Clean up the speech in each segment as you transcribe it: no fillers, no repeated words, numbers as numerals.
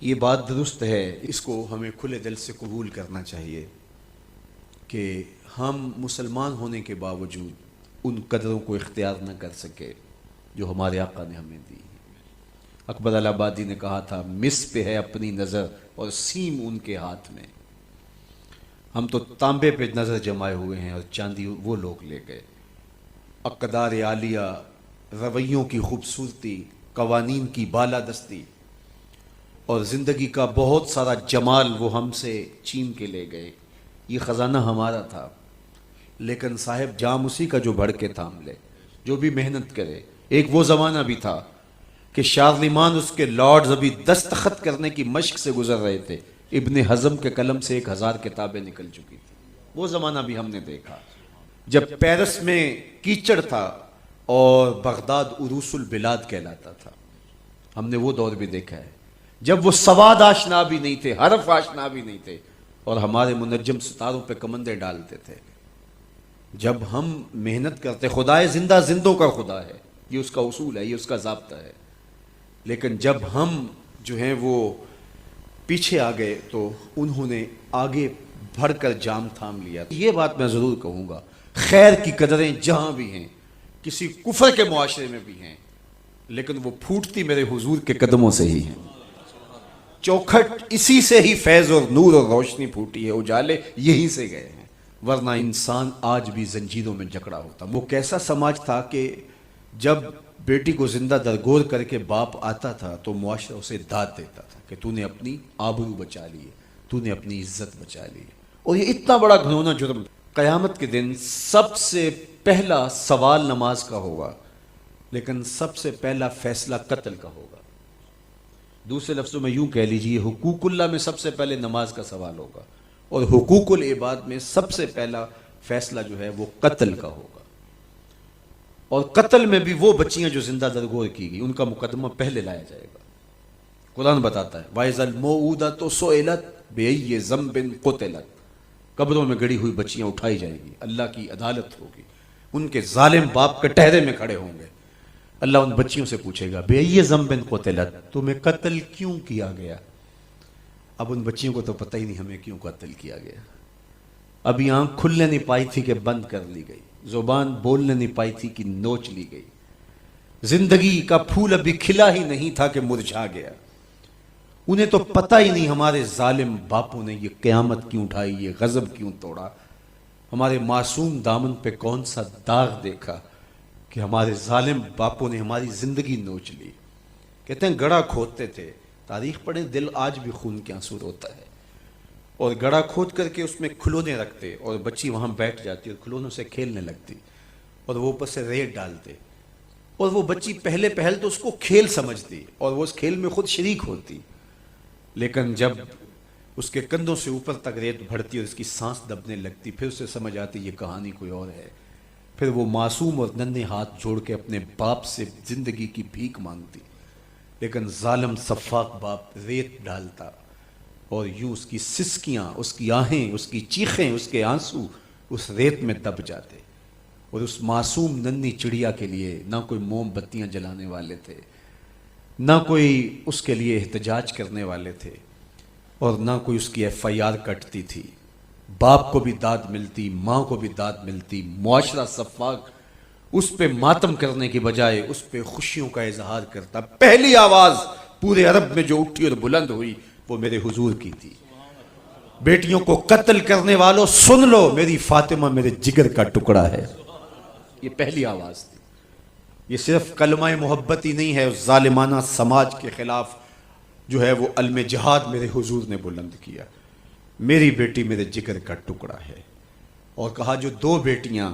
یہ بات درست ہے، اس کو ہمیں کھلے دل سے قبول کرنا چاہیے کہ ہم مسلمان ہونے کے باوجود ان قدروں کو اختیار نہ کر سکے جو ہمارے آقا نے ہمیں دی۔ اکبر الہٰبادی نے کہا تھا، مس پہ ہے اپنی نظر اور سیم ان کے ہاتھ میں۔ ہم تو تانبے پہ نظر جمائے ہوئے ہیں اور چاندی وہ لوگ لے گئے۔ اقدار عالیہ، رویوں کی خوبصورتی، قوانین کی بالادستی اور زندگی کا بہت سارا جمال وہ ہم سے چھین کے لے گئے۔ یہ خزانہ ہمارا تھا، لیکن صاحب جام اسی کا جو بڑھ کے تھام لے، جو بھی محنت کرے۔ ایک وہ زمانہ بھی تھا کہ شارلمان اس کے لارڈز ابھی دستخط کرنے کی مشق سے گزر رہے تھے، ابن حزم کے قلم سے 1000 کتابیں نکل چکی تھی۔ وہ زمانہ بھی ہم نے دیکھا جب پیرس میں کیچڑ تھا اور بغداد عروس البلاد کہلاتا تھا۔ ہم نے وہ دور بھی دیکھا ہے جب وہ سواد آشنا بھی نہیں تھے، حرف آشنا بھی نہیں تھے، اور ہمارے منجم ستاروں پہ کمندے ڈالتے تھے۔ جب ہم محنت کرتے، خدائے زندہ زندوں کا خدا ہے، یہ اس کا اصول ہے، یہ اس کا ضابطہ ہے، لیکن جب ہم جو ہیں وہ پیچھے آ گئے تو انہوں نے آگے بڑھ کر جام تھام لیا۔ یہ بات میں ضرور کہوں گا، خیر کی قدریں جہاں بھی ہیں، کسی کفر کے معاشرے میں بھی ہیں، لیکن وہ پھوٹتی میرے حضور کے قدموں سے ہی ہیں۔ چوکھٹ اسی سے ہی فیض اور نور اور روشنی پھوٹی ہے، اجالے یہی سے گئے ہیں، ورنہ انسان آج بھی زنجیروں میں جکڑا ہوتا۔ وہ کیسا سماج تھا کہ جب بیٹی کو زندہ درگور کر کے باپ آتا تھا تو معاشرہ اسے داد دیتا تھا کہ تو نے اپنی آبرو بچا لی ہے، تو نے اپنی عزت بچا لی ہے۔ اور یہ اتنا بڑا گھنونا جرم، قیامت کے دن سب سے پہلا سوال نماز کا ہوگا، لیکن سب سے پہلا فیصلہ قتل کا ہوگا۔ دوسرے لفظوں میں یوں کہہ لیجئے، حقوق اللہ میں سب سے پہلے نماز کا سوال ہوگا، اور حقوق العباد میں سب سے پہلا فیصلہ جو ہے وہ قتل کا ہوگا۔ اور قتل میں بھی وہ بچیاں جو زندہ درگور کی گئی، ان کا مقدمہ پہلے لایا جائے گا۔ قرآن بتاتا ہے وَإِذَا الْمَوْءُودَةُ سُئِلَتْ بِأَيِّ ذَنبٍ قُتِلَتْ، قبروں میں گڑی ہوئی بچیاں اٹھائی جائیں گی، اللہ کی عدالت ہوگی، ان کے ظالم باپ کٹہرے میں کھڑے ہوں گے۔ اللہ ان بچیوں سے پوچھے گا بِأَيِّ ذَنبٍ قُتِلَتْ، تمہیں قتل کیوں کیا گیا؟ اب ان بچیوں کو تو پتہ ہی نہیں ہمیں کیوں قتل کیا گیا۔ ابھی آنکھ کھلنے نہیں پائی تھی کہ بند کر لی گئی، زبان بولنے نہیں پائی تھی کہ نوچ لی گئی، زندگی کا پھول ابھی کھلا ہی نہیں تھا کہ مرجھا گیا۔ انہیں تو پتہ ہی نہیں ہمارے ظالم باپوں نے یہ قیامت کیوں اٹھائی، یہ غضب کیوں توڑا، ہمارے معصوم دامن پہ کون سا داغ دیکھا کہ ہمارے ظالم باپوں نے ہماری زندگی نوچ لی۔ کہتے ہیں گڑھا کھودتے تھے، تاریخ پڑھیں، دل آج بھی خون کے آنسو روتا ہے، اور گڑھا کھود کر کے اس میں کھلونے رکھتے اور بچی وہاں بیٹھ جاتی اور کھلونوں سے کھیلنے لگتی، اور وہ اوپر سے ریت ڈالتے، اور وہ بچی پہلے پہل تو اس کو کھیل سمجھتی اور وہ اس کھیل میں خود شریک ہوتی، لیکن جب اس کے کندھوں سے اوپر تک ریت بڑھتی اور اس کی سانس دبنے لگتی، پھر اسے سمجھ آتی یہ کہانی کوئی اور ہے۔ پھر وہ معصوم اور ننھے ہاتھ جوڑ کے اپنے باپ سے زندگی کی بھیک مانگتی، لیکن ظالم سفاک باپ ریت ڈالتا، اور یوں اس کی سسکیاں، اس کی آہیں، اس کی چیخیں، اس کے آنسو اس ریت میں دب جاتے۔ اور اس معصوم ننھی چڑیا کے لیے نہ کوئی موم بتیاں جلانے والے تھے، نہ کوئی اس کے لیے احتجاج کرنے والے تھے، اور نہ کوئی اس کی FIR کٹتی تھی۔ باپ کو بھی داد ملتی، ماں کو بھی داد ملتی، معاشرہ سفاک اس پہ ماتم کرنے کی بجائے اس پہ خوشیوں کا اظہار کرتا۔ پہلی آواز پورے عرب میں جو اٹھی اور بلند ہوئی وہ میرے حضور کی تھی، بیٹیوں کو قتل کرنے والوں سن لو، میری فاطمہ میرے جگر کا ٹکڑا ہے۔ یہ پہلی آواز تھی۔ یہ صرف کلمہ محبت ہی نہیں ہے، اس ظالمانہ سماج کے خلاف جو ہے وہ علم جہاد میرے حضور نے بلند کیا، میری بیٹی میرے جگر کا ٹکڑا ہے۔ اور کہا جو دو بیٹیاں،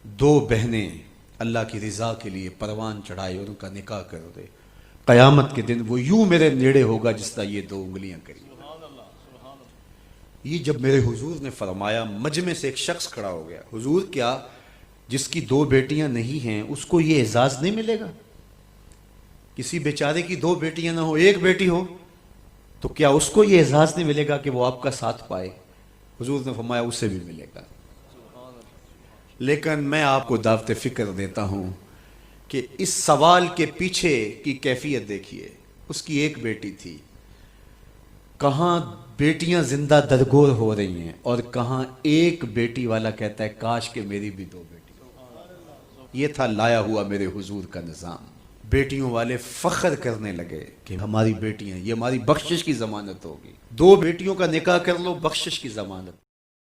دو بہنیں اللہ کی رضا کے لیے پروان چڑھائے اور ان کا نکاح کر دے، قیامت کے دن وہ یوں میرے نیڑے ہوگا جس طرح یہ دو انگلیاں کری۔ یہ جب میرے حضور نے فرمایا، مجمع سے ایک شخص کھڑا ہو گیا، حضور کیا جس کی دو بیٹیاں نہیں ہیں اس کو یہ اعزاز نہیں ملے گا؟ کسی بیچارے کی دو بیٹیاں نہ ہو، ایک بیٹی ہو، تو کیا اس کو یہ اعزاز نہیں ملے گا کہ وہ آپ کا ساتھ پائے؟ حضور نے فرمایا اسے بھی ملے گا۔ لیکن میں آپ کو دعوت فکر دیتا ہوں کہ اس سوال کے پیچھے کی کیفیت دیکھیے۔ اس کی ایک بیٹی تھی، کہاں بیٹیاں زندہ درگور ہو رہی ہیں اور کہاں ایک بیٹی والا کہتا ہے کاش کہ میری بھی 2 بیٹی۔ یہ تھا لایا ہوا میرے حضور کا نظام۔ بیٹیوں والے فخر کرنے لگے کہ ہماری بیٹیاں، یہ ہماری بخشش کی ضمانت ہوگی، 2 بیٹیوں کا نکاح کر لو، بخشش کی ضمانت۔